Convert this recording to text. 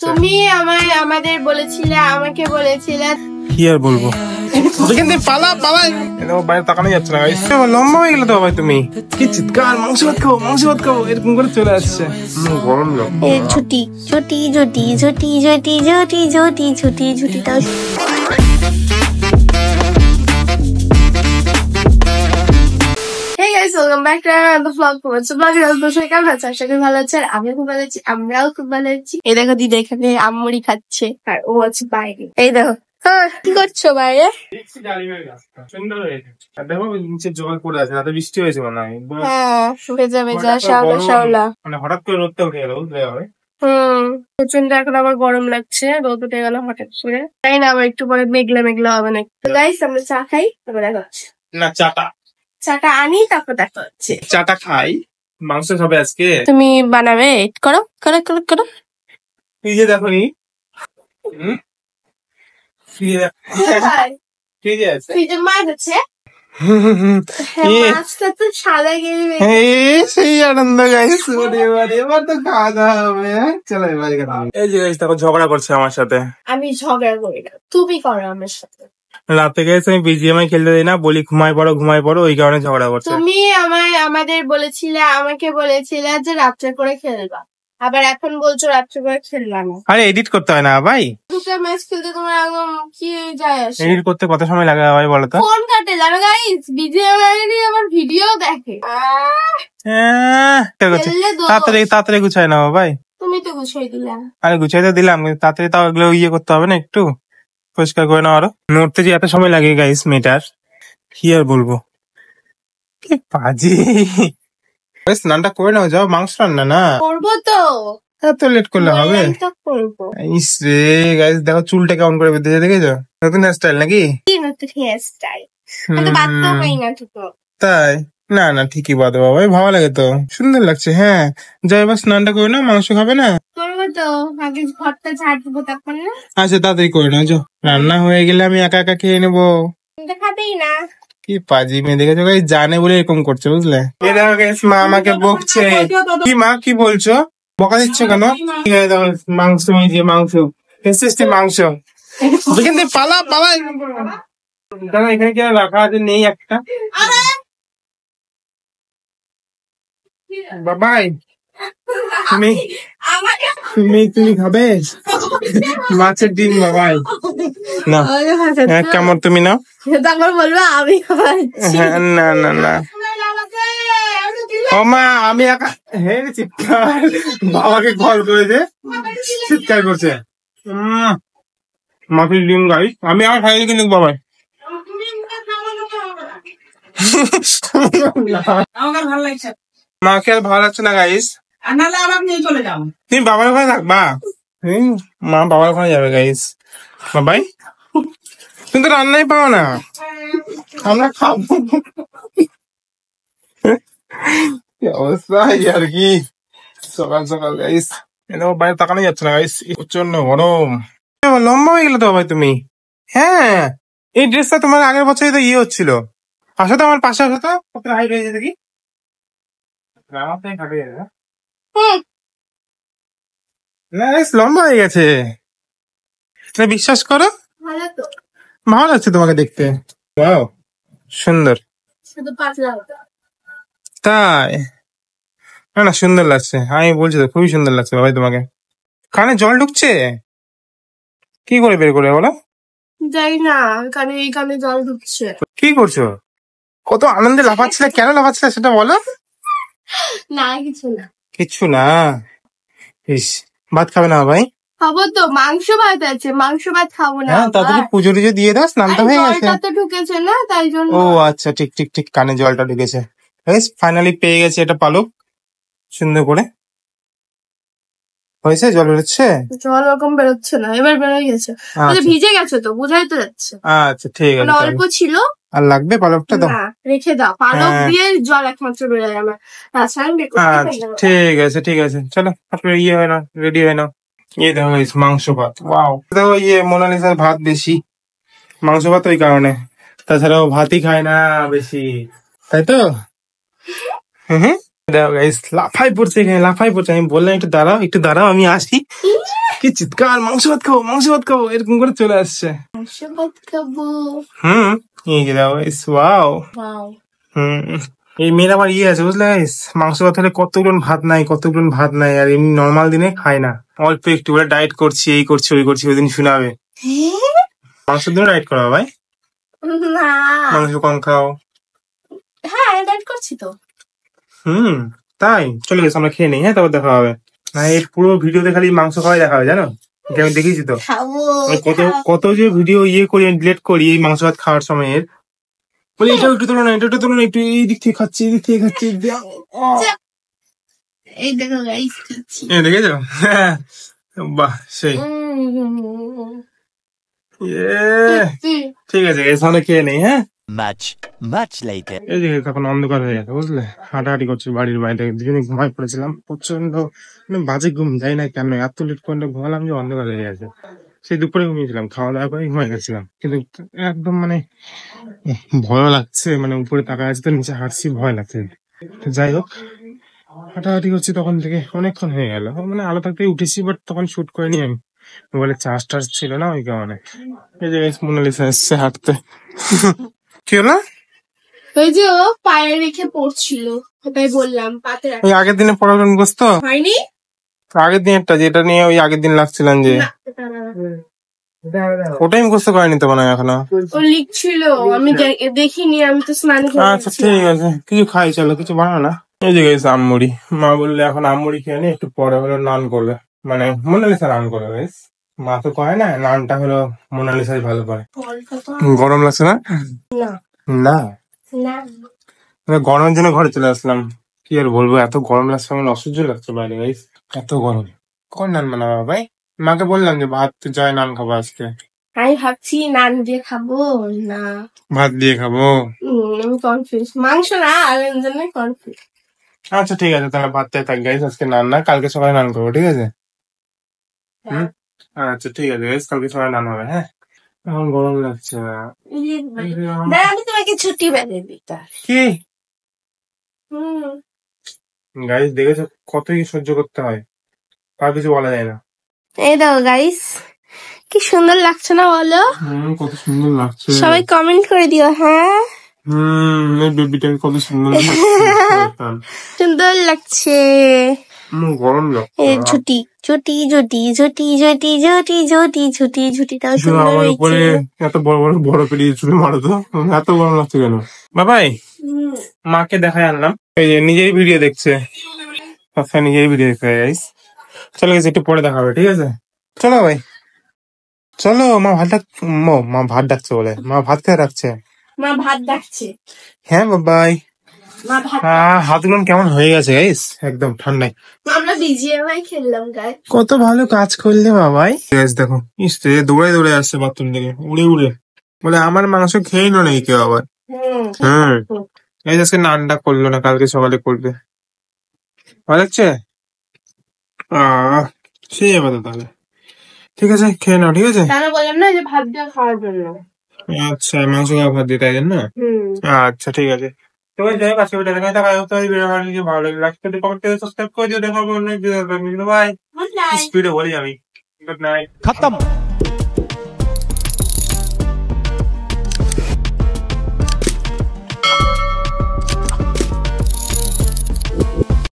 তুমি আমাদের বলেছিলে, আমাকে বলেছিলে। কি আর বলবো, পালা পালা বাইরে তাকানো যাচ্ছে না। লম্বা হয়ে গেলে তো ভাই, তুমি কি চিৎকার, মাংস ভাত খাবো মাংস ভাত খাবো এরকম করে চলে আসছে। গরম ঝুটি ঝুটি ঝুটি ঝুটি ঝুটি ঝুটি ঝুটি ঝুটি ঝুটিটাও। Hey guys, welcome back to another vlog. কেমন আছো? আশা করি ভালো আছে। আর আমিও খুব ভালো আছি, আমরাও খুব ভালো আছি। এই দেখো দিদি এখানে আমমুড়ি খাচ্ছে আর ও আছে বাইরে। এই দেখো, কি করছো বাইরে? দেখো নিচে জল পড়ে আছে, রাতে বৃষ্টি হয়েছে মনে হয়। হ্যাঁ, ভেজা ভেজা শ্যাওলা শ্যাওলা। মানে হঠাৎ করে রোদটা উঠে গেল, বুঝলে? প্রচন্ড এখন আবার গরম লাগছে, রোদ উঠে গেল হঠাৎ করে। তাই না, আবার একটু পরে মেঘলা মেঘলা হবে না। তো গাইস আমরা চা খাই, তারপর দেখা হচ্ছে। না চাটা আনি তারপর দেখা হচ্ছে। চাটা খাই, মাংস খাবে আজকে। তুমি বানাবে? করো করো করো করো। ফ্রিজে দেখো নি, ফ্রিজে আছে, ফ্রিজে মাছ আছে। মাছটা তো সাদা গেলে সেই আনন্দ গাইস। এবার তো খাওয়া দাওয়া হবে। চলো এবারে এই যে গাইস দেখো ঝগড়া করছে আমার সাথে। আমি ঝগড়া করি না, তুমি করো আমার সাথে। রাতে গেছে আমি বিজিএমআই খেলতে দিই না, বলি ঘুমায় পড়ো, ওই কারণে ঝগড়া করছে। তুমি আমাদের বলেছিলে, আমাকে বলেছিলে যে রাত্রে করে খেলবা, আবার এখন বলছো রাত্রে করে খেলবা না। আরে এডিট করতে হয় না ভাই, দুটো ম্যাচ খেলতে তোমার একদম কি যায় আসে? এডিট করতে কত সময় লাগে ভাই বলো তো? ফোন কাটে যাবে গাইস, বিজিএমআই আমার ভিডিও দেখে। তাড়াতাড়ি গুছাই নাও ভাই। তুমি তো গুছাই দিলা। আরে গুছাই তো দিলাম, তাড়াতাড়ি তাও এগুলো ইয়ে করতে হবে না, একটু পরিষ্কার করে নাও। আরো নড়তে যে এত সময় লাগে গাইস মেটার, কি আর বলবো, কি বাজে। স্নানটা করে নাও, যাও মাংস রান্না না করবো তো। এত লেট করলে হবে? ইস রে গাইস দেখো চুলটা কেমন করে বেঁধেছে, দেখেছো? নতুন হেয়ারস্টাইল নাকি? নতুন হেয়ারস্টাইল, আমি তো বাঁধতেও পারি না ঠিক। তাই? না ঠিকই বাঁধো বাবা, ভালো লাগে তো, সুন্দর লাগছে। হ্যাঁ যাই, এবার স্নানটা করে নাও, মাংস খাবে না? করবো তো, আগে ঘরটা ঝাড় দেবো তারপর না। আচ্ছা তাড়াতাড়ি করে নাও, যাও। রান্না হয়ে গেলে আমি একা একা খেয়ে নেবো। খাবেই না? কি পাজি মেয়ে, দেখেছো গাইস, জানে বলে এরকম করছে, বুঝলে? এই দেখো গাইস মা আমাকে বকছে। কি মা, কি বলছো? বকা দিচ্ছ কেন? মাংস, মাংস পালা পালা। দাদা এখানে কি রাখা আছে? নেই একটা বাবাই, তুমি খাবে মাছের ডিম? বাবাই না, এক কামড় তুমি নাও, তারপর বলবো আমি না ও মা, আমি একা। হে চিৎকার, বাবাকে কল করেছে, চিৎকার করছে। মাছের ডিম গাই, আমি আর খাইনি কিন্তু বাবাই। মাকে আর ভালো লাগছে না গাইস, তুমি বাবার ওখানে থাকবা। মা বাবার ওখানে যাবে গাইস। বাবাই তুমি তো রান্নাই পাও না, আমরা খাবো। অবস্থা আর কি, সকাল সকাল গাইস বাইরে তাকানো যাচ্ছে না গাইস, প্রচন্ড গরম। লম্বা হয়ে গেলে তো ভাই তুমি। হ্যাঁ এই ড্রেসটা তোমার আগের বছরই তো ইয়ে হচ্ছিল। আসো তো আমার পাশে, আসো তো, কত হাইট হয়েছে দেখি। লম্বা হয়ে গেছে, বিশ্বাস করো। ভালো লাগছে তোমাকে দেখতে, সুন্দর। তাই? না সুন্দর লাগছে, আমি বলছি তো খুবই সুন্দর লাগছে ভাই তোমাকে। কানে জল ঢুকছে কি করে বের করে বলো? যাই না, এই কানে জল ঢুকছে। কি করছো? কত আনন্দে লাফাচ্ছিলে, কেন লাফাচ্ছিলে সেটা বলো। না কিছু না। ইস, ভাত খাবে না ভাই? খাবো তো, মাংস ভাত আছে, মাংস ভাত খাবো না। তাড়াতাড়ি পুজো টুজো দিয়ে দাও, স্নানটা হয়ে গেছে। জলটা তো ঢুকেছে না, তাই জন্য। ও আচ্ছা, ঠিক কানে জলটা ঢুকেছে। ফাইনালি পেয়ে গেছে এটা পালক, সুন্দর করে হয়েছে। জল বেরোচ্ছে? জল ওরকম বেরোচ্ছে না, এবার বেরোয় গেছে। ভিজে গেছে তো, বোঝাই তো যাচ্ছে। আচ্ছা ঠিক আছে, অল্প ছিল। আর লাগবে পালকটা দাও, রেখে দাও। পালক দিয়ে জল একমাত্র বেরোয় আমার। ঠিক আছে চলো, আপনার ইয়ে হয় না, রেডি হয় না। ইয়ে দেখো মাংস ভাত, ওয়াও। দেখো ইয়ে মোনালিসার ভাত বেশি, মাংস ভাত ওই কারণে, তাছাড়াও ভাতই খায় না বেশি, তাই তো? হ্যাঁ দেখো গাইস লাফাই পড়ছে এখানে, লাফাই পড়ছে। আমি বললাম একটু দাঁড়াও আমি আসি, কি চিৎকার, মাংস ভাত খাবো এরকম করে চলে আসছে। মাংস ভাত খাবো। এই যে দেখো গাইস, ওয়াও। Wow. এই মেয়ের আবার আছে বুঝলে গাইস, মাংস ভাত হলে কতগুলো ভাত নাই, আর এমনি নর্মাল দিনে খায় না, অল্প একটু বলে ডায়েট করছি, এই করছি ওই করছি, ওই দিন শোনাবে। মাংসের দিনও ডায়েট করা ভাই? না, মাংস কম খাও। হ্যাঁ ডায়েট করছি তো। তাই চলে গেছে, আমরা খেয়ে নেই, হ্যাঁ তারপর দেখা হবে। না এই পুরো ভিডিওতে খালি মাংস খাওয়াই দেখা হবে, জানো? আমি দেখেছি তো কত যে ভিডিও করি, ডিলেট করি এই মাংস ভাত খাওয়ার সময়। বলে এটা একটু তোলো না, একটু এই দিক থেকে খাচ্ছি, এই দেখো গাইস খাচ্ছি। দেখেছো? বাহ সেই। ঠিক আছে সামনে খেয়ে নেই, হ্যাঁ। এই যে তখন অন্ধকার হয়ে গেছে বুঝলে, হাঁটাহাঁটি করছি বাড়ির বাইরে, দুজনে ঘুমাই পড়েছিলাম, প্রচন্ড বাজে ঘুম, যাই না কেন এত লেট করে ঘুমালাম যে অন্ধকার হয়ে গেছে। সেই দুপুরে ঘুমিয়েছিলাম, খাওয়া দাওয়া করে ঘুমাই গেছিলাম, কিন্তু একদম ভয় লাগছে, উপরে তাকায় আছে তো নিচে হাঁটছি, ভয় লাগছে। যাই হোক হাঁটাহাঁটি করছি তখন থেকে, অনেকক্ষণ হয়ে গেল, আলো থাকতে উঠেছি, বাট তখন শুট করিনি আমি, মোবাইলে চার্জ ছিল না ওই কারণে। এই যে মোনালিসা এসছে হাঁটতে। কি হলো? ওই যে ও পায়ে রেখে পড়ছিল, ওটাই বললাম পাতে ওই আগের দিনে পড়ার মুখস্থ হয়নি, আগের দিনেরটা যেটা নিয়ে ওই আগের দিন লাগছিলাম যে, ওটাই মুখস্থ করেনি তো মনে হয় এখনো। ও লিখছিল, আমি দেখিনি, আমি তো স্নান করে। আচ্ছা ঠিক আছে, কিছু খাই চলো, কিছু বানাও না। এই যে গেছে আমমুড়ি, মা বললে এখন আমমুড়ি খেয়ে নি, একটু পরে হলো নান করবে, মোনালিসা নান করবে গাইস। মা তো কয় না, নানটা হলো মোনালিসাই ভালো করে। গরম লাগছে না? না গরমের জন্য ঘরে চলে আসলাম, কি আর বলবো, এত গরম লাগছে, আমার অসহ্য লাগছে বাইরে গাইস, এত গরম। কখন নান বানাবো ভাই? মাকে বললাম যে ভাত জয় নান খাবো আজকে, আমি ভাবছি নান দিয়ে খাবো না ভাত দিয়ে খাবো। আমি কনফিউজ, মাংস না আর জন্য কনফিউজ। আচ্ছা ঠিক আছে, তাহলে ভাত থাক গাইস, আজকে নান না, কালকে সকালে নান করবো, ঠিক আছে? আচ্ছা ঠিক আছে গাইস, কালকে সকালে নান হবে, হ্যাঁ। এখন গরম লাগছে। আমি তোমাকে ছুটি বেঁধে দিতা কি গাইস, দেখেছো কত কি সহ্য করতে হয়, আর কিছু বলা যায় না। এই দাও গাইস, কি সুন্দর লাগছে না বলো? কত সুন্দর লাগছে, সবাই কমেন্ট করে দিও, হ্যাঁ। এই বেবিটা কত সুন্দর সুন্দর লাগছে, গরম লাগছে। ঝুটি ঝুটি ঝুটি ঝুটি ঝুটি ঝুটি ঝুটি ঝুটি ঝুটিটাও সুন্দর আমার উপরে এত বড় বড় পেরিয়ে ছুটি মারো তো, এত গরম লাগছে কেন? বাবাই মাকে দেখাই আনলাম, এই যে নিজেই ভিডিও দেখছে, নিজেই ভিডিও দেখতে গাইস। চলো গেছে, একটু পরে দেখা হবে, ঠিক আছে? চলো ভাই চলো, মা ভাত ডাকছে বলে, মা ভাত খেয়ে রাখছে, মা ভাত ডাকছে। হ্যাঁ বাবাই। হাতগুলো কেমন হয়ে গেছে গাইস, একদম ঠান্ডায়। আমরা বিজিএমআই খেললাম গাইস, কত ভালো কাজ করলে বাবাই। গাইস দেখো দৌড়ে দৌড়ে আসছে বাথরুম থেকে, উড়ে উড়ে, বলে আমার মাংস খেয়ে নো নাকি কেউ আবার। এই আজকে নানটা করলো না, কালকে সকালে করবে, ভালো লাগছে। সেই যাবে তো তাহলে, ঠিক আছে খেয়ে নাও, ঠিক আছে? বললাম না যে ভাত দিয়ে খাওয়ার জন্য। আচ্ছা মাংস ভাত দিয়ে তাই জন্য, আচ্ছা ঠিক আছে। তো যাই হোক আজকে ভিডিও দেখা ভালো লাগলে কমেন্ট করে সাবস্ক্রাইব করে দিও, দেখা হবে অন্য ভিডিও। বাই, স্পিডে বলি আমি, গুড নাইট। खत्म।